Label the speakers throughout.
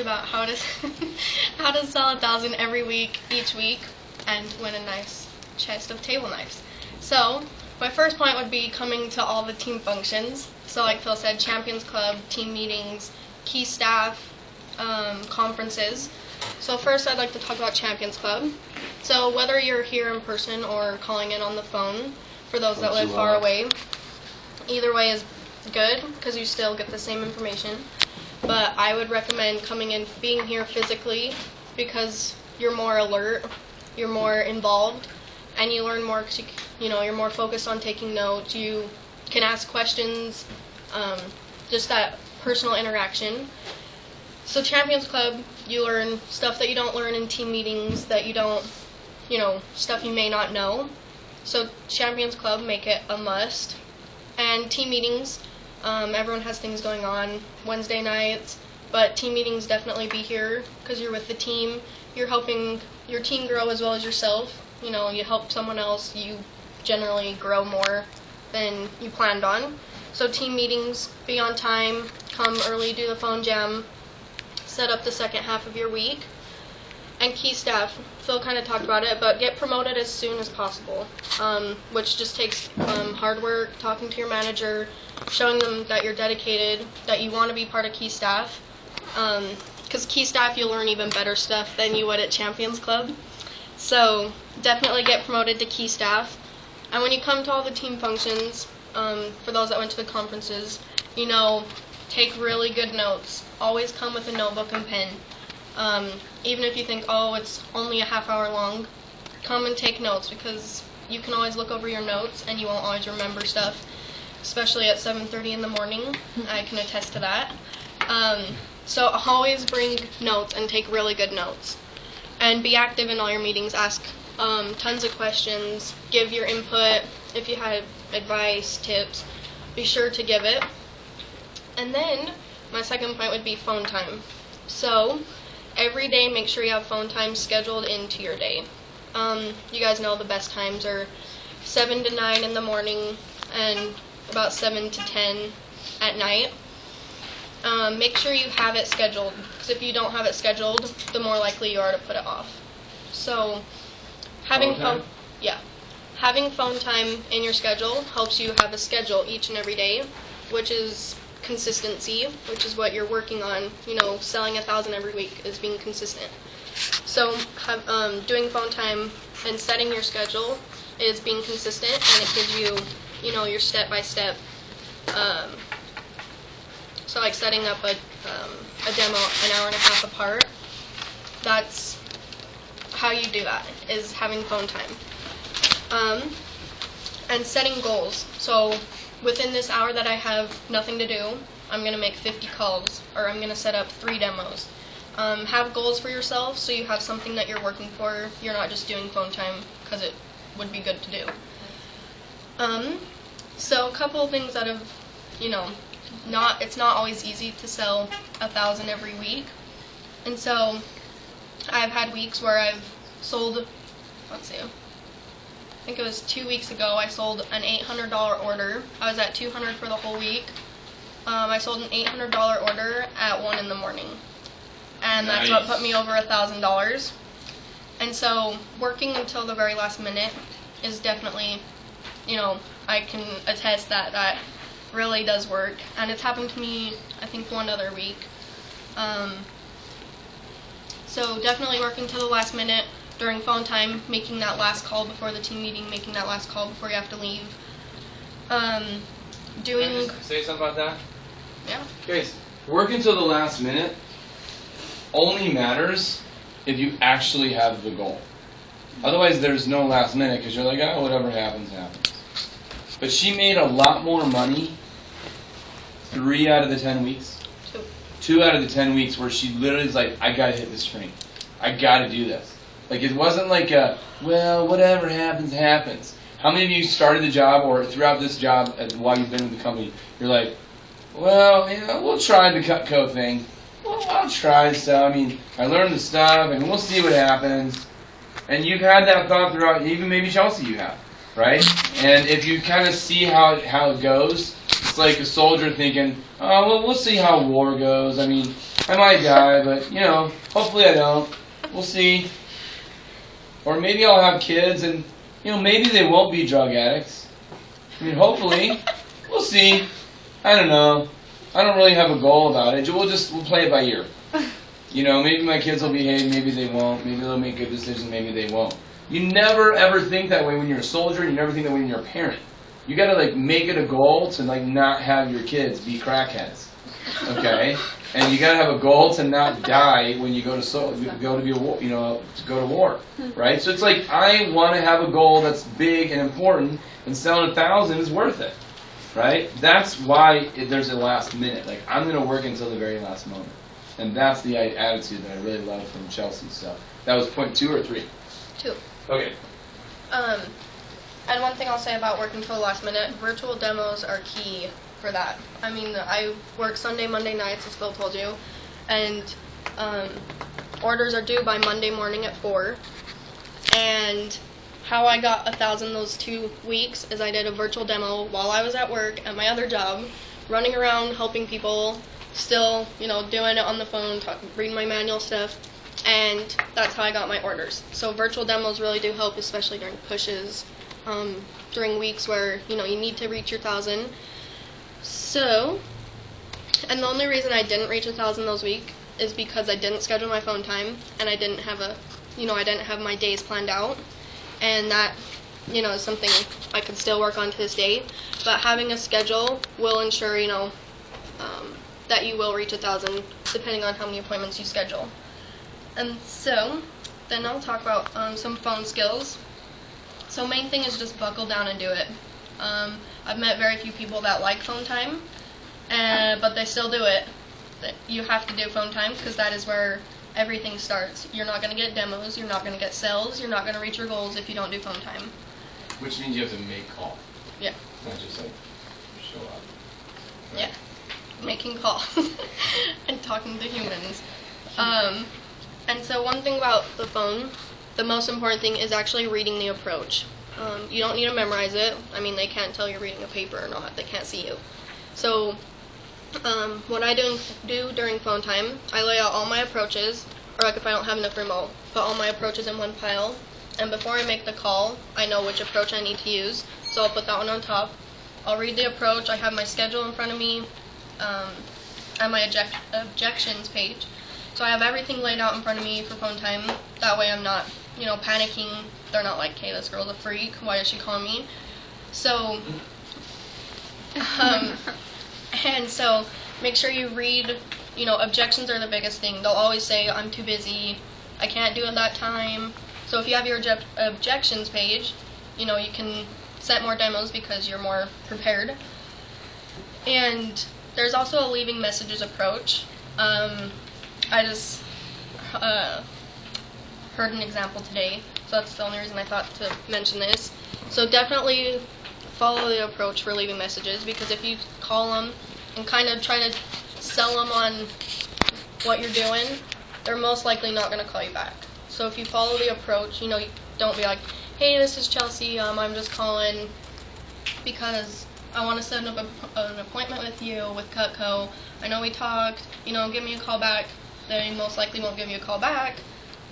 Speaker 1: you about how to how to sell 1,000 every week, each week, and win a nice chest of table knives. So my first point would be coming to all the team functions. So like Phil said, Champions Club, team meetings, key staff, conferences. So first I'd like to talk about Champions Club. So whether you're here in person or calling in on the phone, for those that live far away, either way is good because you still get the same information. But I would recommend coming in, being here physically, because you're more alert, you're more involved, and you learn more because you're more focused on taking notes. You can ask questions, just that personal interaction. So Champions Club, you learn stuff that you don't learn in team meetings, that you don't, stuff you may not know. So Champions Club, make it a must. And team meetings, everyone has things going on Wednesday nights, but team meetings definitely be here because you're with the team. You're helping your team grow as well as yourself. You help someone else, you generally grow more than you planned on. So team meetings, be on time, come early, do the phone jam, set up the second half of your week. And key staff, Phil kind of talked about it, but get promoted as soon as possible, which just takes hard work, talking to your manager, showing them that you're dedicated, that you want to be part of key staff, because key staff you'll learn even better stuff than you would at Champions Club. So definitely get promoted to key staff. And when you come to all the team functions, for those that went to the conferences, take really good notes. Always come with a notebook and pen. Even if you think, oh, it's only a half hour long, come and take notes, because you can always look over your notes and you won't always remember stuff, especially at 7:30 in the morning. I can attest to that. So always bring notes and take really good notes. And be active in all your meetings. Ask tons of questions. Give your input. If you have advice, tips, be sure to give it. And then my second point would be phone time. So every day, make sure you have phone time scheduled into your day. You guys know the best times are 7 to 9 in the morning and about 7 to 10 at night. Make sure you have it scheduled, because if you don't have it scheduled, the more likely you are to put it off. So having phone time in your schedule helps you have a schedule each and every day, which is consistency, which is what you're working on. Selling 1,000 every week is being consistent. So doing phone time and setting your schedule is being consistent, and it gives you, your step-by-step. So like setting up a demo an hour and a half apart, that's how you do that, is having phone time. And setting goals. So within this hour that I have nothing to do, I'm going to make 50 calls, or I'm going to set up 3 demos. Have goals for yourself so you have something that you're working for. You're not just doing phone time because it would be good to do. So a couple of things that have, it's not always easy to sell 1,000 every week. And so I've had weeks where I've sold, I think it was 2 weeks ago, I sold an $800 order. I was at 200 for the whole week. I sold an $800 order at 1 in the morning. And that's what put me over $1,000. And so working until the very last minute is definitely, I can attest that really does work. And it's happened to me, I think, one other week. So definitely working till the last minute during phone time, making that last call before the team meeting, making that last call before you have to leave.
Speaker 2: Can I just say something about that?
Speaker 1: Yeah.
Speaker 2: Guys, working till the last minute only matters if you actually have the goal. Otherwise, there's no last minute because you're like, oh, whatever happens, happens. But she made a lot more money 3 out of the 10 weeks. 2 out of the 10 weeks where she literally is like, I gotta hit the screen. I gotta do this. Like, it wasn't like well, whatever happens, happens. How many of you started the job or throughout this job while you've been with the company, you're like, well, we'll try the cutco thing. Well, I'll try stuff. I learned the stuff, and we'll see what happens. And you've had that thought throughout, even maybe Chelsea you have, right? And if you kind of see how it goes, it's like a soldier thinking, oh, well, we'll see how war goes. I might die, but, you know, hopefully I don't. We'll see. Or maybe I'll have kids and, you know, maybe they won't be drug addicts. I mean, hopefully. We'll see. I don't know. I don't really have a goal about it. We'll play it by ear. You know, maybe my kids will behave, maybe they won't. Maybe they'll make good decisions, maybe they won't. You never ever think that way when you're a soldier. You never think that way when you're a parent. You gotta like make it a goal to like not have your kids be crackheads, okay? And you gotta have a goal to not die when you go to war, right? So it's like I want to have a goal that's big and important, and selling 1,000 is worth it, right? That's why there's a last minute. Like I'm gonna work until the very last moment, and that's the attitude that I really love from Chelsea. So that was point 2 or 3.
Speaker 1: 2.
Speaker 2: Okay.
Speaker 1: And one thing I'll say about working till the last minute, virtual demos are key for that. I mean, I work Sunday, Monday nights, as Phil told you, and orders are due by Monday morning at 4. And how I got 1,000 those 2 weeks is I did a virtual demo while I was at work at my other job, running around helping people, still, you know, doing it on the phone, reading my manual stuff. And that's how I got my orders. So virtual demos really do help, especially during pushes, during weeks where, you know, you need to reach your 1,000. So, and the only reason I didn't reach 1,000 those weeks is because I didn't schedule my phone time, and I didn't have I didn't have my days planned out. And that, you know, is something I could still work on to this day. But having a schedule will ensure, you know, that you will reach 1,000, depending on how many appointments you schedule. And so, then I'll talk about some phone skills. So main thing is just buckle down and do it. I've met very few people that like phone time, but they still do it. You have to do phone time because that is where everything starts. You're not going to get demos, you're not going to get sales, you're not going to reach your goals if you don't do phone time.
Speaker 2: Which means you have to make call.
Speaker 1: Yeah.
Speaker 2: Not just like show up. Right?
Speaker 1: Yeah. Making calls and talking to humans. And so one thing about the phone, the most important thing is actually reading the approach. You don't need to memorize it. I mean, they can't tell you're reading a paper or not. They can't see you. So what I do during phone time, I lay out all my approaches, or like if I don't have enough room, I'll put all my approaches in one pile. And before I make the call, I know which approach I need to use, so I'll put that one on top. I'll read the approach. I have my schedule in front of me, and my objections page. So I have everything laid out in front of me for phone time. That way I'm not, you know, panicking. They're not like, hey, this girl's a freak. Why is she calling me? So, and so make sure you read, you know, objections are the biggest thing. They'll always say, I'm too busy. I can't do it that time. So if you have your objections page, you know, you can set more demos because you're more prepared. And there's also a leaving messages approach. I just heard an example today, so that's the only reason I thought to mention this. So definitely follow the approach for leaving messages, because if you call them and kind of try to sell them on what you're doing, they're most likely not going to call you back. So if you follow the approach, you know, don't be like, hey, this is Chelsea, I'm just calling because I want to set up an appointment with you with Cutco. I know we talked, you know, give me a call back. They most likely won't give you a call back.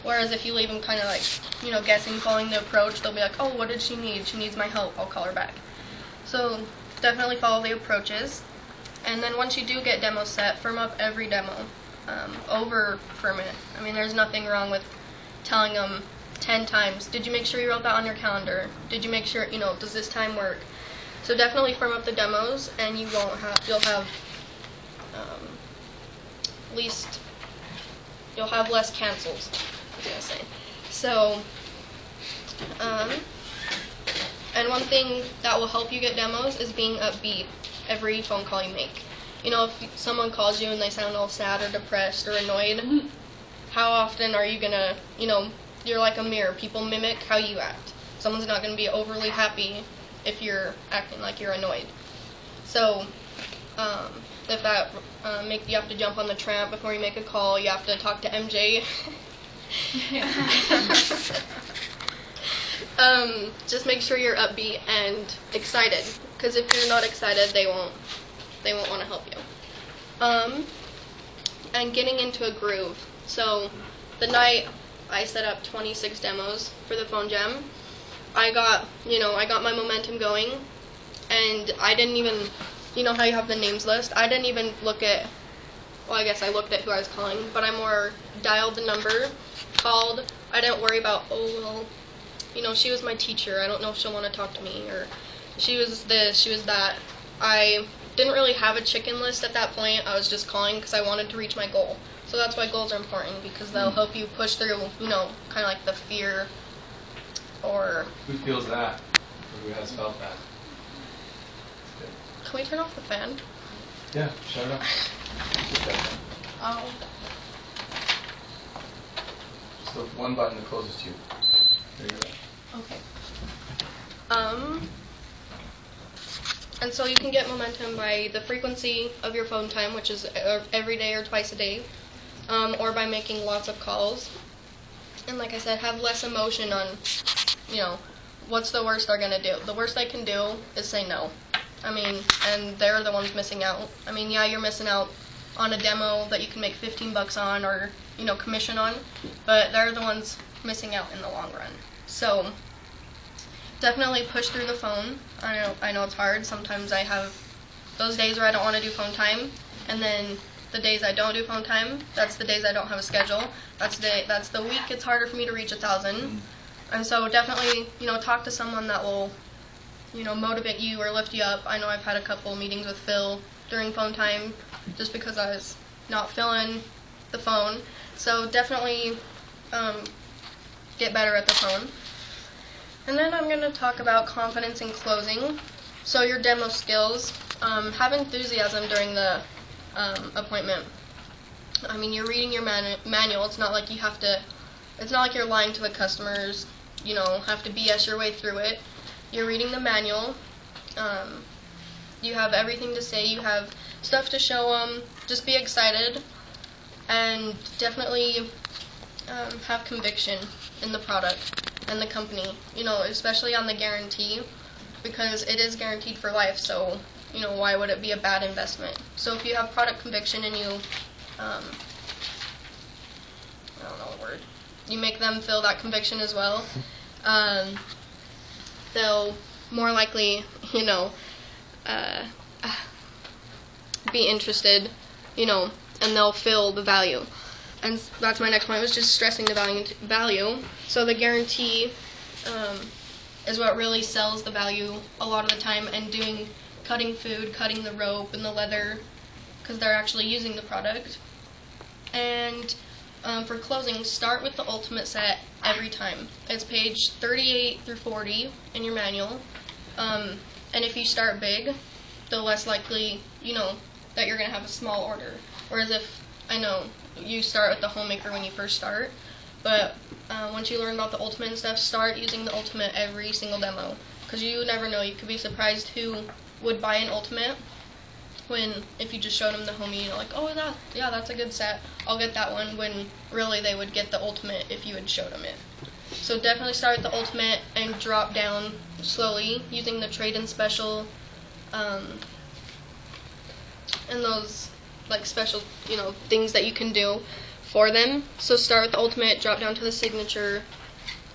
Speaker 1: Whereas if you leave them kind of like, you know, guessing, following the approach, they'll be like, oh, what did she need? She needs my help. I'll call her back. So definitely follow the approaches. And then once you do get demos set, firm up every demo. Over firm it. I mean, there's nothing wrong with telling them 10 times, did you make sure you wrote that on your calendar? Did you make sure, you know, does this time work? So definitely firm up the demos, and you'll have you'll have less cancels, I was gonna say. So, and one thing that will help you get demos is being upbeat every phone call you make. You know, if someone calls you and they sound all sad or depressed or annoyed, how often are you gonna, you know, you're like a mirror. People mimic how you act. Someone's not gonna be overly happy if you're acting like you're annoyed. So, if that you have to jump on the tramp before you make a call, you have to talk to MJ. Just make sure you're upbeat and excited, because if you're not excited, they won't want to help you. and getting into a groove. So the night I set up 26 demos for the phone jam, I got my momentum going, and I didn't even, how you have the names list, I didn't even look at, well, I guess I looked at who I was calling, but I more dialed the number, called. I didn't worry about, she was my teacher, I don't know if she'll want to talk to me, or she was this, she was that. I didn't really have a chicken list at that point. I was just calling because I wanted to reach my goal. So that's why goals are important, because they'll help you push through, kind of like the fear or...
Speaker 3: Who feels that? Or who has felt that?
Speaker 1: Can we turn off the fan?
Speaker 3: Yeah, shut it up.
Speaker 1: Oh.
Speaker 3: Just the one button closest to you. There you go.
Speaker 1: Okay. And so you can get momentum by the frequency of your phone time, which is every day or twice a day, or by making lots of calls. And like I said, have less emotion on, what's the worst they're going to do. The worst they can do is say no. And they're the ones missing out. Yeah, you're missing out on a demo that you can make $15 on or, commission on, but they're the ones missing out in the long run. So definitely push through the phone. I know it's hard. Sometimes I have those days where I don't want to do phone time, and then the days I don't do phone time, that's the days I don't have a schedule. That's the week it's harder for me to reach 1,000. And so definitely, talk to someone that will, motivate you or lift you up. I know I've had a couple meetings with Phil during phone time just because I was not feeling the phone. So definitely get better at the phone. And then I'm going to talk about confidence in closing. So your demo skills. Have enthusiasm during the appointment. You're reading your manual. It's not like you're lying to the customers, have to BS your way through it. You're reading the manual. You have everything to say. You have stuff to show them. Just be excited. And definitely have conviction in the product and the company, especially on the guarantee, because it is guaranteed for life, so, why would it be a bad investment? So if you have product conviction and you, I don't know the word, you make them feel that conviction as well, they'll more likely, be interested, and they'll feel the value. And that's my next point, was just stressing the value. So the guarantee is what really sells the value a lot of the time, and cutting food, cutting the rope and the leather, because they're actually using the product. And for closing, start with the ultimate set every time. It's page 38 through 40 in your manual. And if you start big, the less likely, that you're going to have a small order. Whereas if, I know, you start with the homemaker when you first start, but once you learn about the ultimate and stuff, start using the ultimate every single demo, because you never know, you could be surprised who would buy an ultimate if you just showed them the homie, like, oh, that's a good set, I'll get that one, when really they would get the ultimate if you had showed them it. So definitely start with the ultimate and drop down slowly using the trade-in special and those special, things that you can do for them. So start with the ultimate, drop down to the signature,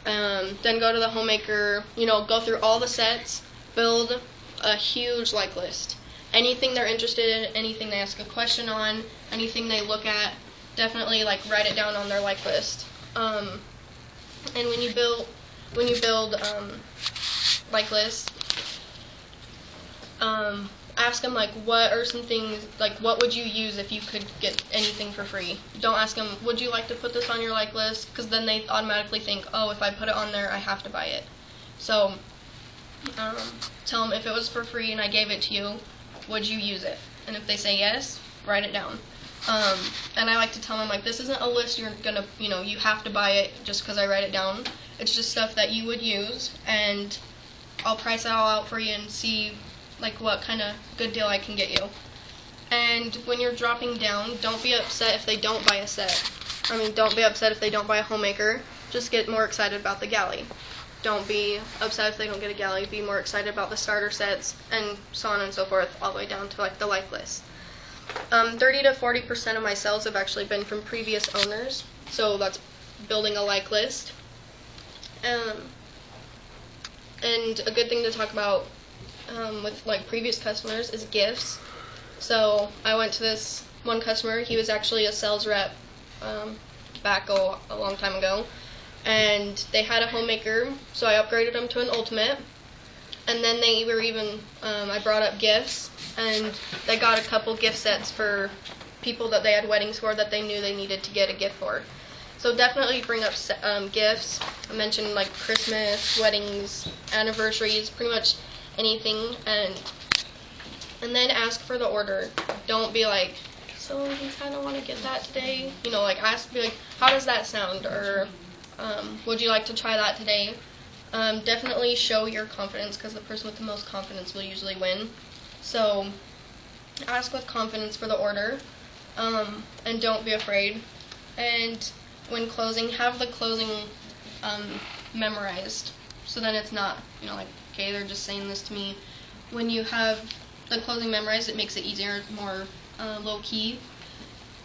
Speaker 1: then go to the homemaker, go through all the sets, build a huge like list. Anything they're interested in, anything they ask a question on, anything they look at, definitely write it down on their like list. And when you build like lists, ask them what are some things, what would you use if you could get anything for free. Don't ask them, would you like to put this on your like list, because then they automatically think, oh, if I put it on there I have to buy it. So tell them, if it was for free and I gave it to you, would you use it? And if they say yes, write it down. And I like to tell them, this isn't a list you're gonna, you have to buy it just because I write it down. It's just stuff that you would use, and I'll price it all out for you and see what kind of good deal I can get you. And when you're dropping down, don't be upset if they don't buy a set. Don't be upset if they don't buy a homemaker. Just get more excited about the galley. Don't be upset if they don't get a galley. Be more excited about the starter sets, and so on and so forth, all the way down to the like list. 30 to 40% of my sales have actually been from previous owners, so that's building a like list. And a good thing to talk about with like previous customers is gifts. So I went to this one customer. He was actually a sales rep back a long time ago, and they had a homemaker, so I upgraded them to an ultimate. And then they were even I brought up gifts, and they got a couple gift sets for people that they had weddings for that they knew they needed to get a gift for. So definitely bring up gifts. I mentioned like Christmas, weddings, anniversaries, pretty much anything, and then ask for the order. Don't be like, so you kind of want to get that today? You know, like be like, how does that sound? Or would you like to try that today? Definitely show your confidence, because the person with the most confidence will usually win. So ask with confidence for the order, and don't be afraid. And when closing, have the closing memorized, so then it's not, you know, like, okay, they're just saying this to me. When you have the closing memorized, it makes it easier, more low-key.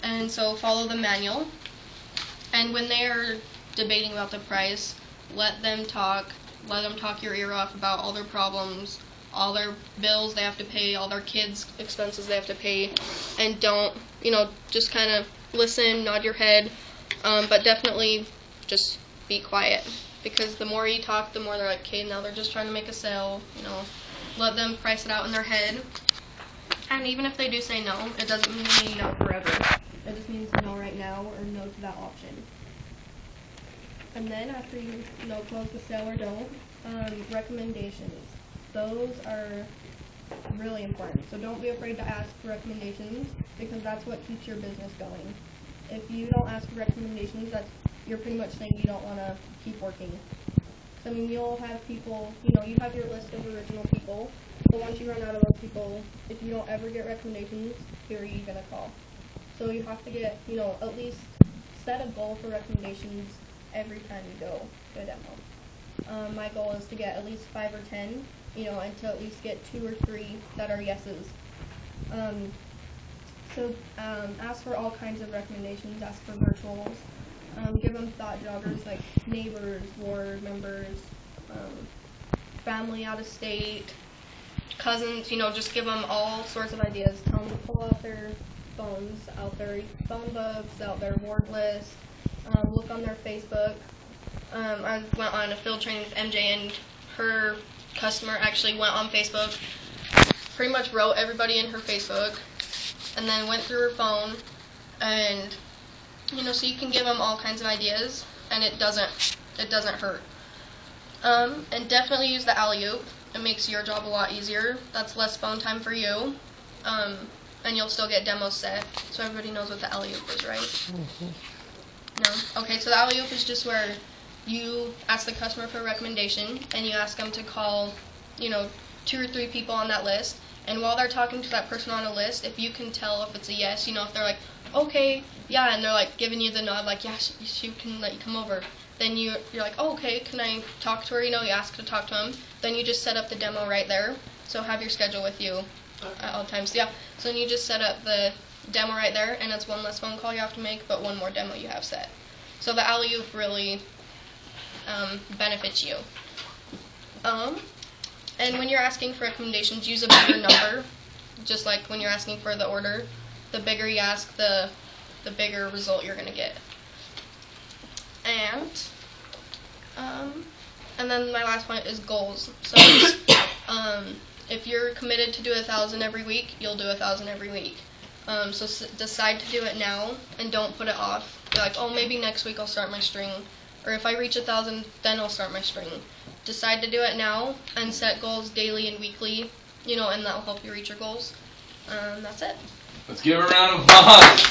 Speaker 1: And so follow the manual. And when they are debating about the price, let them talk your ear off about all their problems, all their bills they have to pay, all their kids' expenses they have to pay, and don't, you know, just kind of listen, nod your head, but definitely just be quiet, because the more you talk, the more they're like, okay, now they're just trying to make a sale, you know. Let them price it out in their head. And even if they do say no, it doesn't mean they need no forever. It just means no right now, or no to that option. And then after you close the sale or don't, recommendations. Those are really important. So don't be afraid to ask for recommendations, because that's what keeps your business going. If you don't ask for recommendations, you're pretty much saying you don't want to keep working. So, I mean, you'll have people, you know, you have your list of original people, but once you run out of those people, if you don't ever get recommendations, who are you going to call? So you have to get, you know, at least set a goal for recommendations every time you go to a demo. My goal is to get at least 5 or 10, you know, and to at least get 2 or 3 that are yeses. Ask for all kinds of recommendations. Ask for virtuals. Give them thought joggers like neighbors, ward members, family out of state, cousins. You know, just give them all sorts of ideas. Tell them to pull out their phones, out their phone books, out their ward list. Look on their Facebook. I went on a field training with MJ, and her customer actually went on Facebook, pretty much wrote everybody in her Facebook, and then went through her phone, and, you know, so you can give them all kinds of ideas, and it doesn't hurt. And definitely use the alley-oop. It makes your job a lot easier. That's less phone time for you, and you'll still get demos set, so everybody knows what the alley-oop is, right? Mm-hmm. No? Okay, so the alley-oop is just where you ask the customer for a recommendation, and you ask them to call, you know, 2 or 3 people on that list, and while they're talking to that person on a list, if you can tell if it's a yes, you know, if they're like, okay, yeah, and they're like giving you the nod, like, yeah, she can let you come over, then you're like, oh, okay, can I talk to her? You know, you ask to talk to them, then you just set up the demo right there, so have your schedule with you at all times. Yeah, so then you just set up the demo right there, and it's one less phone call you have to make, but one more demo you have set. So the alley-oop really benefits you. And when you're asking for recommendations, use a bigger number, just like when you're asking for the order. The bigger you ask, the bigger result you're going to get. And then my last point is goals. So if you're committed to do 1,000 every week, you'll do 1,000 every week. So decide to do it now, and don't put it off. Be like, oh, maybe next week I'll start my string, or if I reach 1,000, then I'll start my string. Decide to do it now, and set goals daily and weekly, you know, and that'll help you reach your goals. That's it.
Speaker 2: Let's give a round of applause.